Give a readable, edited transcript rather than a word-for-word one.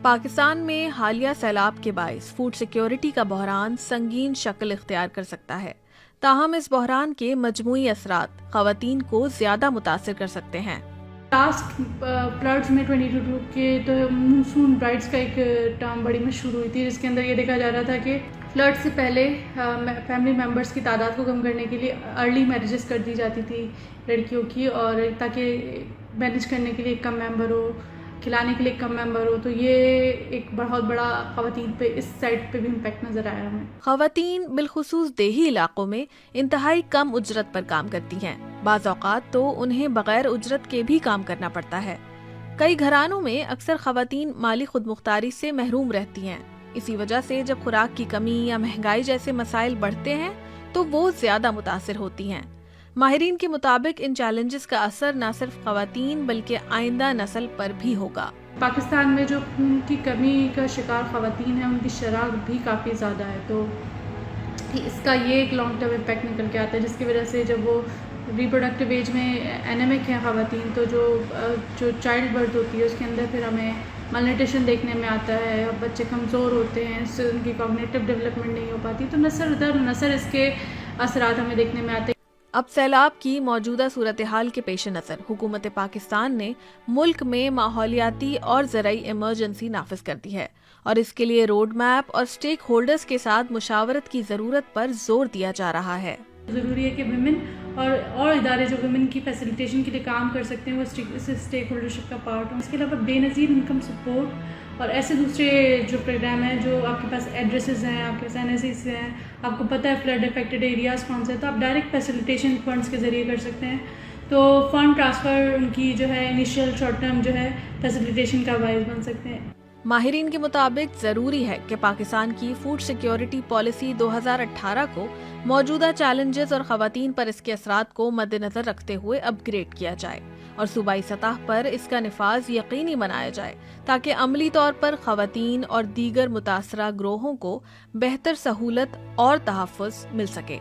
پاکستان میں حالیہ سیلاب کے باعث فوڈ سیکیورٹی کا بحران سنگین شکل اختیار کر سکتا ہے، تاہم اس بحران کے مجموعی اثرات خواتین کو زیادہ متاثر کر سکتے ہیں۔ لاسٹ فلڈز میں 2022 کے تو مونسون برائڈس کا ایک ٹرم بڑی مشہور ہوئی تھی، جس کے اندر یہ دیکھا جا رہا تھا کہ فلڈ سے پہلے فیملی ممبرس کی تعداد کو کم کرنے کے لیے ارلی میرجز کر دی جاتی تھی لڑکیوں کی، اور تاکہ مینیج کرنے کے لیے ایک کم ممبر ہو، کھلانے کے لیے ایک کم ممبر ہو، تو یہ ایک بہت بڑا خواتین پہ اس سائڈ پہ بھی امپیکٹ نظر آیا ہمیں۔ خواتین بالخصوص دیہی علاقوں میں انتہائی کم اجرت پر کام کرتی ہیں، بعض اوقات تو انہیں بغیر اجرت کے بھی کام کرنا پڑتا ہے۔ کئی گھرانوں میں اکثر خواتین مالی خود مختاری سے محروم رہتی ہیں، اسی وجہ سے جب خوراک کی کمی یا مہنگائی جیسے مسائل بڑھتے ہیں تو وہ زیادہ متاثر ہوتی ہیں۔ ماہرین کے مطابق ان چیلنجز کا اثر نہ صرف خواتین بلکہ آئندہ نسل پر بھی ہوگا۔ پاکستان میں جو خون کی کمی کا شکار خواتین ہیں، ان کی شرح بھی کافی زیادہ ہے، تو اس کا یہ ایک لانگ ٹرم امپیکٹ نکل کے آتا ہے، جس کی وجہ سے جب وہ ریپروڈکٹیو ایج میں اینیمک ہیں خواتین، تو جو چائلڈ برتھ ہوتی ہے اس کے اندر پھر ہمیں مالنیوٹریشن دیکھنے میں آتا ہے، بچے کمزور ہوتے ہیں، اس سے ان کی کوگنیٹو ڈیولپمنٹ نہیں ہو پاتی، تو نسل در نسل اس کے اثرات ہمیں دیکھنے میں آتے ہیں۔ اب سیلاب کی موجودہ صورتحال کے پیش نظر حکومت پاکستان نے ملک میں ماحولیاتی اور زرعی ایمرجنسی نافذ کر دی ہے، اور اس کے لیے روڈ میپ اور سٹیک ہولڈرز کے ساتھ مشاورت کی ضرورت پر زور دیا جا رہا ہے۔ ضروری ہے کہ ویمن اور ادارے جو ویمن کی فیسیلیٹیشن کے لیے کام کر سکتے ہیں وہ اسٹیک ہولڈرشپ کا پارٹ ہوں۔ اس کے علاوہ بے نظیر انکم سپورٹ اور ایسے دوسرے جو پروگرام ہیں، جو آپ کے پاس ایڈریسز ہیں، آپ کے پاس NSEs ہیں، آپ کو پتہ ہے فلڈ افیکٹڈ ایریاز کون سے ہیں، تو آپ ڈائریکٹ فیسیلیٹیشن فنڈز کے ذریعے کر سکتے ہیں، تو فنڈ ٹرانسفر ان کی جو ہے انیشیل شارٹ ٹرم جو ہے فیسیلیٹیشن کا باعث بن سکتے ہیں۔ ماہرین کے مطابق ضروری ہے کہ پاکستان کی فوڈ سیکیورٹی پالیسی 2018 کو موجودہ چیلنجز اور خواتین پر اس کے اثرات کو مد نظر رکھتے ہوئے اپ گریڈ کیا جائے اور صوبائی سطح پر اس کا نفاذ یقینی بنایا جائے، تاکہ عملی طور پر خواتین اور دیگر متاثرہ گروہوں کو بہتر سہولت اور تحفظ مل سکے۔